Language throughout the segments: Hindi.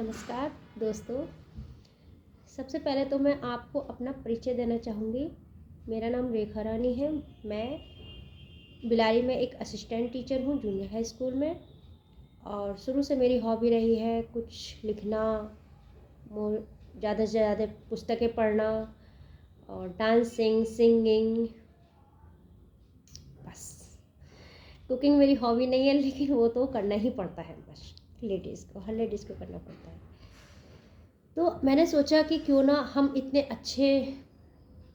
नमस्कार दोस्तों। सबसे पहले तो मैं आपको अपना परिचय देना चाहूँगी। मेरा नाम रेखा रानी है। मैं बिलारी में एक असिस्टेंट टीचर हूँ जूनियर हाई स्कूल में। और शुरू से मेरी हॉबी रही है कुछ लिखना, ज़्यादा से ज़्यादा पुस्तकें पढ़ना और डांसिंग, सिंगिंग। बस कुकिंग मेरी हॉबी नहीं है, लेकिन वो तो करना ही पड़ता है। बस हर लेडीज़ को करना पड़ता है। तो मैंने सोचा कि क्यों ना हम इतने अच्छे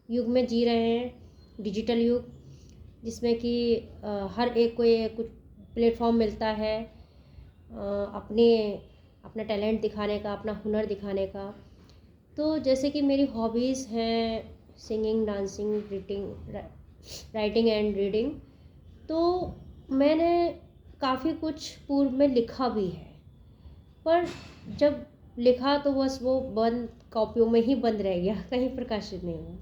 युग में जी रहे हैं, डिजिटल युग, जिसमें कि हर एक को ये कुछ प्लेटफॉर्म मिलता है अपने अपना टैलेंट दिखाने का, अपना हुनर दिखाने का। तो जैसे कि मेरी हॉबीज़ हैं singing, dancing, writing and reading. तो मैंने काफ़ी कुछ पूर्व में लिखा भी है, पर जब लिखा तो बस वो बंद कॉपियों में ही बंद रह गया, कहीं प्रकाशित नहीं हुआ।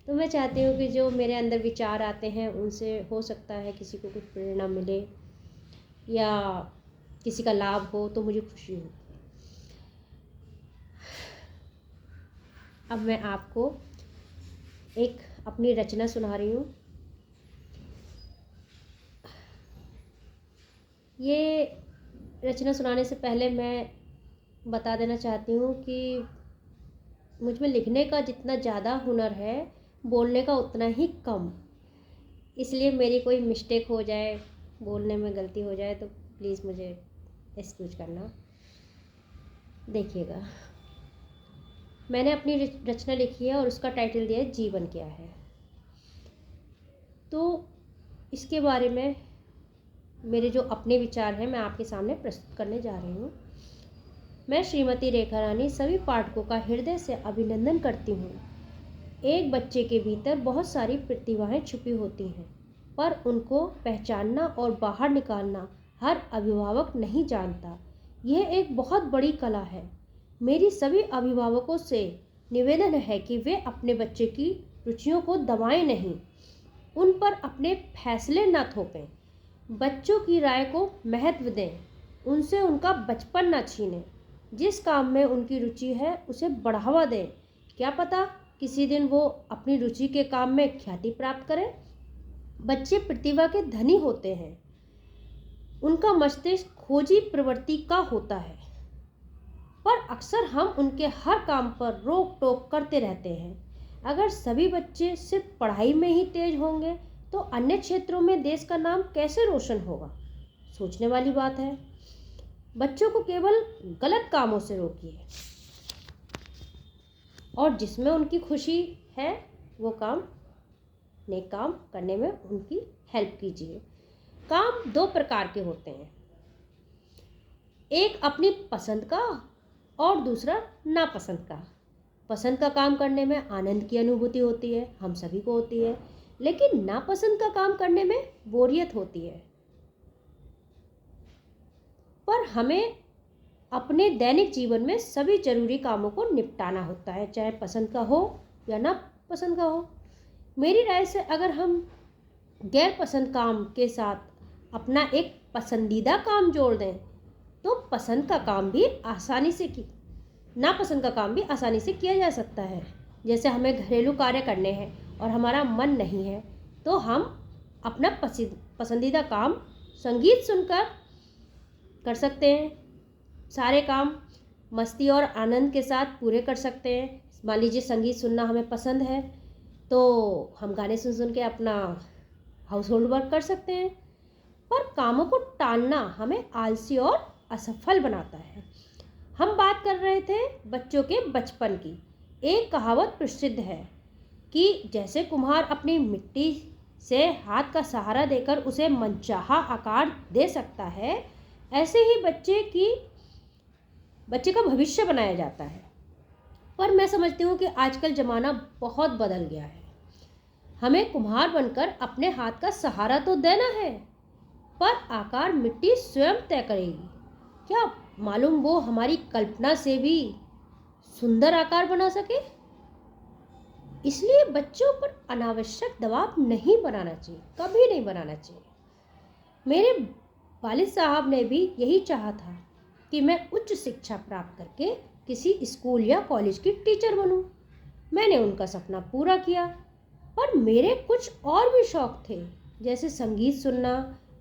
तो मैं चाहती हूँ कि जो मेरे अंदर विचार आते हैं उनसे हो सकता है किसी को कुछ प्रेरणा मिले या किसी का लाभ हो, तो मुझे खुशी हो। अब मैं आपको एक अपनी रचना सुना रही हूँ। ये रचना सुनाने से पहले मैं बता देना चाहती हूँ कि मुझ में लिखने का जितना ज़्यादा हुनर है, बोलने का उतना ही कम। इसलिए मेरी कोई मिस्टेक हो जाए, बोलने में गलती हो जाए, तो प्लीज़ मुझे एक्सक्यूज करना। देखिएगा, मैंने अपनी रचना लिखी है और उसका टाइटल दिया है जीवन क्या है। तो इसके बारे में मेरे जो अपने विचार हैं मैं आपके सामने प्रस्तुत करने जा रही हूँ। मैं श्रीमती रेखा रानी सभी पाठकों का हृदय से अभिनंदन करती हूँ। एक बच्चे के भीतर बहुत सारी प्रतिभाएं छुपी होती हैं, पर उनको पहचानना और बाहर निकालना हर अभिभावक नहीं जानता। यह एक बहुत बड़ी कला है। मेरी सभी अभिभावकों से निवेदन है कि वे अपने बच्चे की रुचियों को दबाएं नहीं, उन पर अपने फैसले न थोपें। बच्चों की राय को महत्व दें, उनसे उनका बचपन न छीनें। जिस काम में उनकी रुचि है उसे बढ़ावा दें। क्या पता किसी दिन वो अपनी रुचि के काम में ख्याति प्राप्त करें। बच्चे प्रतिभा के धनी होते हैं, उनका मस्तिष्क खोजी प्रवृत्ति का होता है, पर अक्सर हम उनके हर काम पर रोक टोक करते रहते हैं। अगर सभी बच्चे सिर्फ पढ़ाई में ही तेज होंगे तो अन्य क्षेत्रों में देश का नाम कैसे रोशन होगा। सोचने वाली बात है। बच्चों को केवल गलत कामों से रोकिए और जिसमें उनकी खुशी है वो काम, नेक काम करने में उनकी हेल्प कीजिए। काम दो प्रकार के होते हैं, एक अपनी पसंद का और दूसरा नापसंद का। पसंद का काम करने में आनंद की अनुभूति होती है, हम सभी को होती है, लेकिन नापसंद का काम करने में बोरियत होती है। पर हमें अपने दैनिक जीवन में सभी जरूरी कामों को निपटाना होता है, चाहे पसंद का हो या ना पसंद का हो। मेरी राय से अगर हम गैर पसंद काम के साथ अपना एक पसंदीदा काम जोड़ दें तो पसंद का काम भी आसानी से नापसंद का काम भी आसानी से किया जा सकता है। जैसे हमें घरेलू कार्य करने हैं और हमारा मन नहीं है, तो हम अपना पसंदीदा काम संगीत सुनकर कर सकते हैं। सारे काम मस्ती और आनंद के साथ पूरे कर सकते हैं। मान लीजिए संगीत सुनना हमें पसंद है तो हम गाने सुन सुन के अपना हाउस होल्ड वर्क कर सकते हैं। पर कामों को टालना हमें आलसी और असफल बनाता है। हम बात कर रहे थे बच्चों के बचपन की। एक कहावत प्रसिद्ध है कि जैसे कुम्हार अपनी मिट्टी से हाथ का सहारा देकर उसे मनचाहा आकार दे सकता है, ऐसे ही बच्चे का भविष्य बनाया जाता है। पर मैं समझती हूँ कि आजकल ज़माना बहुत बदल गया है। हमें कुम्हार बनकर अपने हाथ का सहारा तो देना है, पर आकार मिट्टी स्वयं तय करेगी। क्या मालूम वो हमारी कल्पना से भी सुंदर आकार बना सके। इसलिए बच्चों पर अनावश्यक दबाव नहीं बनाना चाहिए, कभी नहीं बनाना चाहिए। मेरे वालिद साहब ने भी यही चाहा था कि मैं उच्च शिक्षा प्राप्त करके किसी स्कूल या कॉलेज की टीचर बनूं। मैंने उनका सपना पूरा किया, पर मेरे कुछ और भी शौक थे, जैसे संगीत सुनना,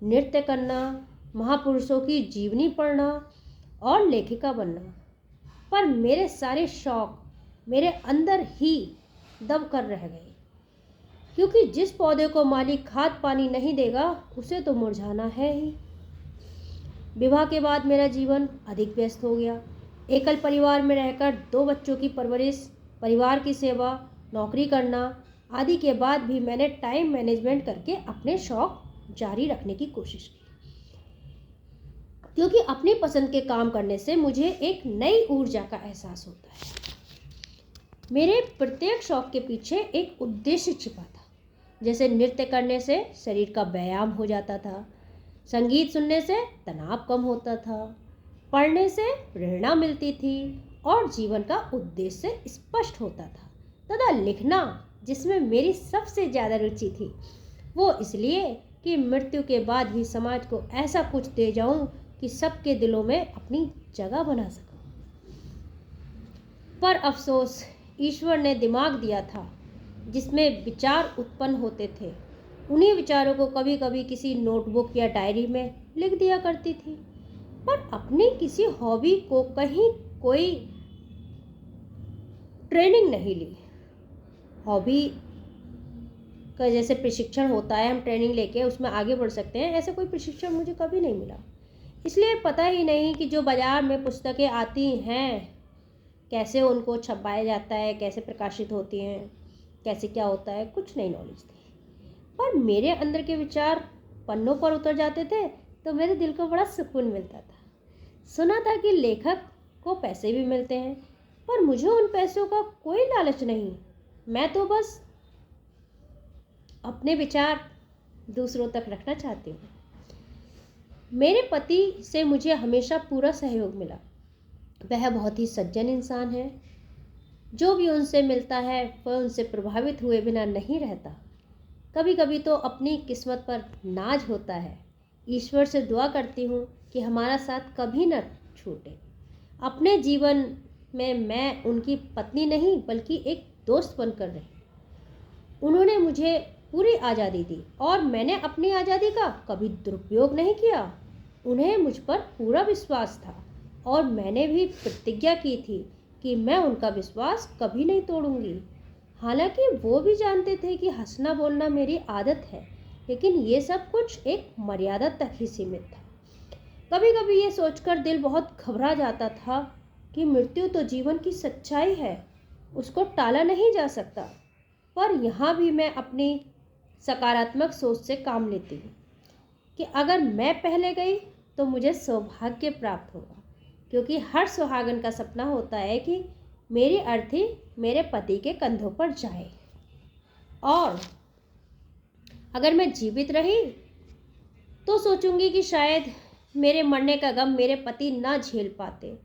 नृत्य करना, महापुरुषों की जीवनी पढ़ना और लेखिका बनना। पर मेरे सारे शौक मेरे अंदर ही दब कर रह गए, क्योंकि जिस पौधे को मालिक खाद पानी नहीं देगा उसे तो मुरझाना है ही। विवाह के बाद मेरा जीवन अधिक व्यस्त हो गया। एकल परिवार में रहकर 2 बच्चों की परवरिश, परिवार की सेवा, नौकरी करना आदि के बाद भी मैंने टाइम मैनेजमेंट करके अपने शौक जारी रखने की कोशिश की, क्योंकि अपनी पसंद के काम करने से मुझे एक नई ऊर्जा का एहसास होता है। मेरे प्रत्येक शौक के पीछे एक उद्देश्य छिपा था। जैसे नृत्य करने से शरीर का व्यायाम हो जाता था, संगीत सुनने से तनाव कम होता था, पढ़ने से प्रेरणा मिलती थी और जीवन का उद्देश्य स्पष्ट होता था, तथा लिखना, जिसमें मेरी सबसे ज़्यादा रुचि थी, वो इसलिए कि मृत्यु के बाद भी समाज को ऐसा कुछ दे जाऊं कि सबके दिलों में अपनी जगह बना सकूं। पर अफसोस, ईश्वर ने दिमाग दिया था जिसमें विचार उत्पन्न होते थे। उन्हीं विचारों को कभी कभी किसी नोटबुक या डायरी में लिख दिया करती थी, पर अपनी किसी हॉबी को कहीं कोई ट्रेनिंग नहीं ली। हॉबी का जैसे प्रशिक्षण होता है, हम ट्रेनिंग लेके उसमें आगे बढ़ सकते हैं, ऐसा कोई प्रशिक्षण मुझे कभी नहीं मिला। इसलिए पता ही नहीं कि जो बाज़ार में पुस्तकें आती हैं कैसे उनको छपाया जाता है, कैसे प्रकाशित होती हैं, कैसे क्या होता है, कुछ नहीं नॉलेज थी। पर मेरे अंदर के विचार पन्नों पर उतर जाते थे तो मेरे दिल को बड़ा सुकून मिलता था। सुना था कि लेखक को पैसे भी मिलते हैं, पर मुझे उन पैसों का कोई लालच नहीं। मैं तो बस अपने विचार दूसरों तक रखना चाहती हूँ। मेरे पति से मुझे हमेशा पूरा सहयोग मिला। वह बहुत ही सज्जन इंसान है। जो भी उनसे मिलता है वह उनसे प्रभावित हुए बिना नहीं रहता। कभी कभी तो अपनी किस्मत पर नाज होता है। ईश्वर से दुआ करती हूँ कि हमारा साथ कभी न छूटे। अपने जीवन में मैं उनकी पत्नी नहीं बल्कि एक दोस्त बनकर रही। उन्होंने मुझे पूरी आज़ादी दी और मैंने अपनी आज़ादी का कभी दुरुपयोग नहीं किया। उन्हें मुझ पर पूरा विश्वास था और मैंने भी प्रतिज्ञा की थी कि मैं उनका विश्वास कभी नहीं तोड़ूंगी। हालांकि वो भी जानते थे कि हंसना बोलना मेरी आदत है, लेकिन ये सब कुछ एक मर्यादा तक ही सीमित था। कभी कभी ये सोचकर दिल बहुत घबरा जाता था कि मृत्यु तो जीवन की सच्चाई है, उसको टाला नहीं जा सकता। पर यहाँ भी मैं अपनी सकारात्मक सोच से काम लेती हूँ कि अगर मैं पहले गई तो मुझे सौभाग्य प्राप्त होगा, क्योंकि हर सुहागन का सपना होता है कि मेरी अर्थी मेरे पति के कंधों पर जाए। और अगर मैं जीवित रही तो सोचूंगी कि शायद मेरे मरने का गम मेरे पति ना झेल पाते,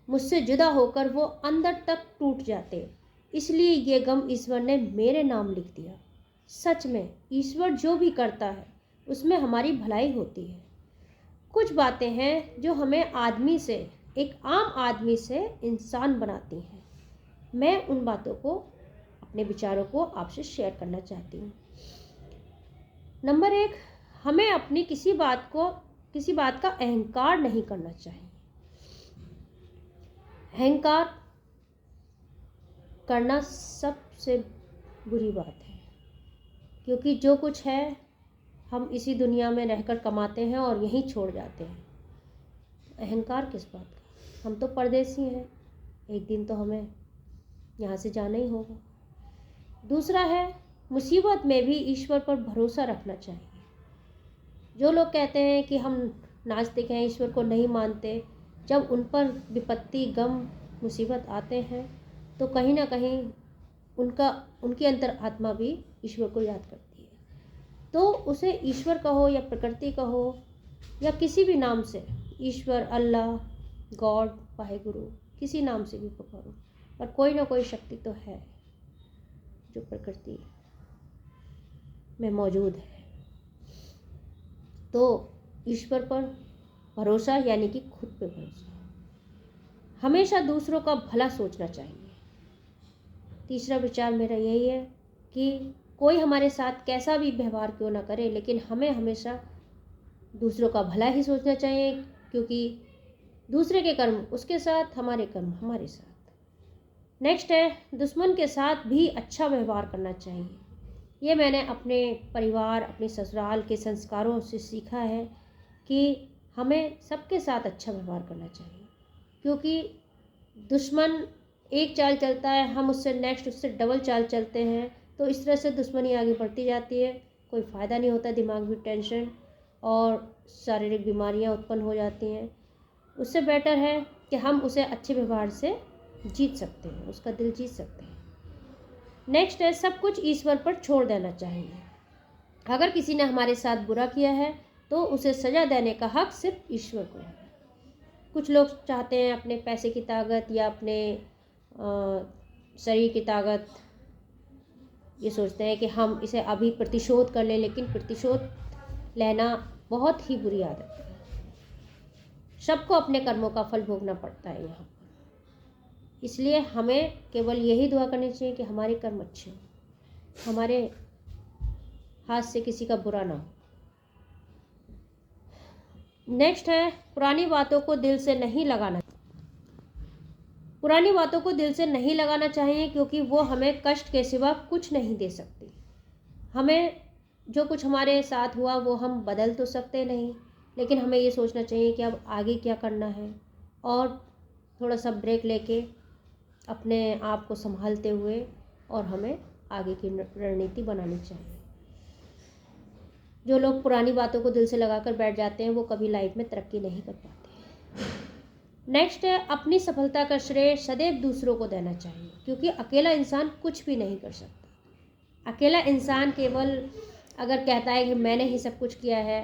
मुझसे जुदा होकर वो अंदर तक टूट जाते। इसलिए ये गम ईश्वर ने मेरे नाम लिख दिया। सच में ईश्वर जो भी करता है उसमें हमारी भलाई होती है। कुछ बातें हैं जो हमें आदमी से, एक आम आदमी से इंसान बनाती हैं। मैं उन बातों को, अपने विचारों को आपसे शेयर करना चाहती हूँ। नंबर 1, हमें अपनी किसी बात का अहंकार नहीं करना चाहिए। अहंकार करना सबसे बुरी बात है, क्योंकि जो कुछ है हम इसी दुनिया में रहकर कमाते हैं और यहीं छोड़ जाते हैं। अहंकार किस बात का? हम तो परदेसी हैं, एक दिन तो हमें यहाँ से जाना ही होगा। दूसरा है, मुसीबत में भी ईश्वर पर भरोसा रखना चाहिए। जो लोग कहते हैं कि हम नास्तिक हैं, ईश्वर को नहीं मानते, जब उन पर विपत्ति, गम, मुसीबत आते हैं तो कहीं ना कहीं उनकी अंतर आत्मा भी ईश्वर को याद करती है। तो उसे ईश्वर कहो या प्रकृति कहो या किसी भी नाम से, ईश्वर, अल्लाह, गॉड, वाहेगुरु, किसी नाम से भी पुकारो, पर कोई ना कोई शक्ति तो है जो प्रकृति में मौजूद है। तो ईश्वर पर भरोसा यानी कि खुद पे भरोसा। हमेशा दूसरों का भला सोचना चाहिए। तीसरा विचार मेरा यही है कि कोई हमारे साथ कैसा भी व्यवहार क्यों ना करे, लेकिन हमें हमेशा दूसरों का भला ही सोचना चाहिए, क्योंकि दूसरे के कर्म उसके साथ, हमारे कर्म हमारे साथ। नेक्स्ट है, दुश्मन के साथ भी अच्छा व्यवहार करना चाहिए। ये मैंने अपने परिवार, अपने ससुराल के संस्कारों से सीखा है कि हमें सबके साथ अच्छा व्यवहार करना चाहिए, क्योंकि दुश्मन एक चाल चलता है, हम उससे नेक्स्ट उससे डबल चाल चलते हैं, तो इस तरह से दुश्मनी आगे बढ़ती जाती है, कोई फ़ायदा नहीं होता, दिमाग में टेंशन और शारीरिक बीमारियां उत्पन्न हो जाती हैं। उससे बेटर है कि हम उसे अच्छे व्यवहार से जीत सकते हैं, उसका दिल जीत सकते हैं। नेक्स्ट है, सब कुछ ईश्वर पर छोड़ देना चाहिए। अगर किसी ने हमारे साथ बुरा किया है तो उसे सज़ा देने का हक सिर्फ ईश्वर को है। कुछ लोग चाहते हैं अपने पैसे की ताकत या अपने शरीर की ताकत, ये सोचते हैं कि हम इसे अभी प्रतिशोध कर लें, लेकिन प्रतिशोध लेना बहुत ही बुरी आदत है। सबको अपने कर्मों का फल भोगना पड़ता है यहाँ पर। इसलिए हमें केवल यही दुआ करनी चाहिए कि हमारे कर्म अच्छे हों, हमारे हाथ से किसी का बुरा ना हो। नेक्स्ट है, पुरानी बातों को दिल से नहीं लगाना चाहिए, क्योंकि वो हमें कष्ट के सिवा कुछ नहीं दे सकती। हमें जो कुछ हमारे साथ हुआ वो हम बदल तो सकते नहीं, लेकिन हमें ये सोचना चाहिए कि अब आगे क्या करना है, और थोड़ा सा ब्रेक लेके अपने आप को संभालते हुए और हमें आगे की रणनीति बनानी चाहिए। जो लोग पुरानी बातों को दिल से लगाकर बैठ जाते हैं वो कभी लाइफ में तरक्की नहीं कर पाते। नेक्स्ट है, अपनी सफलता का श्रेय सदैव दूसरों को देना चाहिए, क्योंकि अकेला इंसान कुछ भी नहीं कर सकता। अकेला इंसान केवल अगर कहता है कि मैंने ही सब कुछ किया है,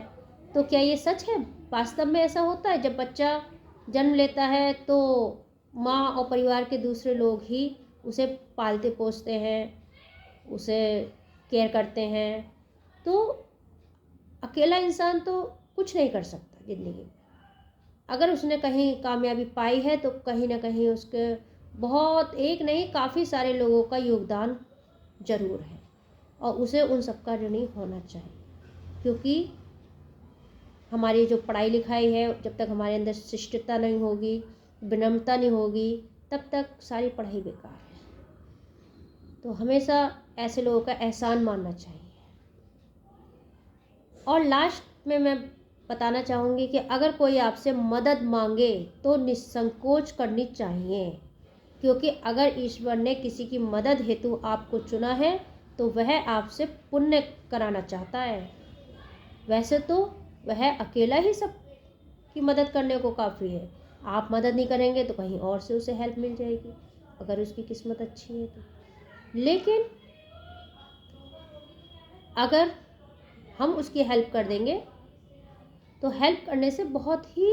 तो क्या ये सच है? वास्तव में ऐसा होता है? जब बच्चा जन्म लेता है तो माँ और परिवार के दूसरे लोग ही उसे पालते पोसते हैं, उसे केयर करते हैं, तो अकेला इंसान तो कुछ नहीं कर सकता ज़िंदगी में। अगर उसने कहीं कामयाबी पाई है तो कहीं ना कहीं उसके बहुत, एक नहीं काफ़ी सारे लोगों का योगदान ज़रूर है, और उसे उन सबका ऋणी होना चाहिए, क्योंकि हमारी जो पढ़ाई लिखाई है, जब तक हमारे अंदर शिष्टता नहीं होगी, विनम्रता नहीं होगी, तब तक सारी पढ़ाई बेकार है। तो हमेशा ऐसे लोगों का एहसान मानना चाहिए। और लास्ट में मैं बताना चाहूँगी कि अगर कोई आपसे मदद मांगे तो निसंकोच करनी चाहिए, क्योंकि अगर ईश्वर ने किसी की मदद हेतु आपको चुना है तो वह आपसे पुण्य कराना चाहता है। वैसे तो वह अकेला ही सब की मदद करने को काफ़ी है, आप मदद नहीं करेंगे तो कहीं और से उसे हेल्प मिल जाएगी, अगर उसकी किस्मत अच्छी है तो। लेकिन अगर हम उसकी हेल्प कर देंगे तो हेल्प करने से बहुत ही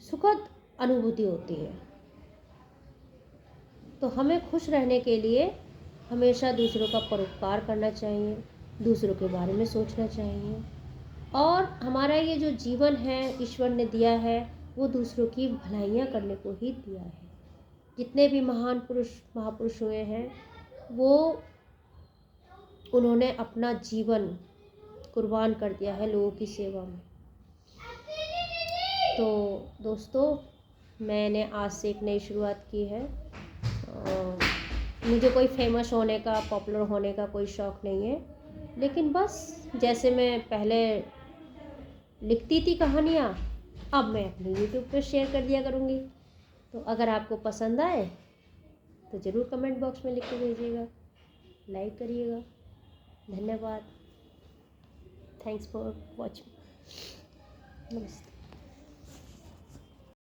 सुखद अनुभूति होती है। तो हमें खुश रहने के लिए हमेशा दूसरों का परोपकार करना चाहिए, दूसरों के बारे में सोचना चाहिए, और हमारा ये जो जीवन है ईश्वर ने दिया है वो दूसरों की भलाइयाँ करने को ही दिया है। जितने भी महान पुरुष महापुरुष हुए हैं वो उन्होंने अपना जीवन कुर्बान कर दिया है लोगों की सेवा में। तो दोस्तों, मैंने आज से एक नई शुरुआत की है। मुझे कोई फेमस होने का, पॉपुलर होने का कोई शौक़ नहीं है, लेकिन बस जैसे मैं पहले लिखती थी कहानियाँ, अब मैं अपनी यूट्यूब पर शेयर कर दिया करूँगी। तो अगर आपको पसंद आए तो ज़रूर कमेंट बॉक्स में लिख के भेजिएगा, लाइक करिएगा। धन्यवाद। Thanks for watching. नमस्ते।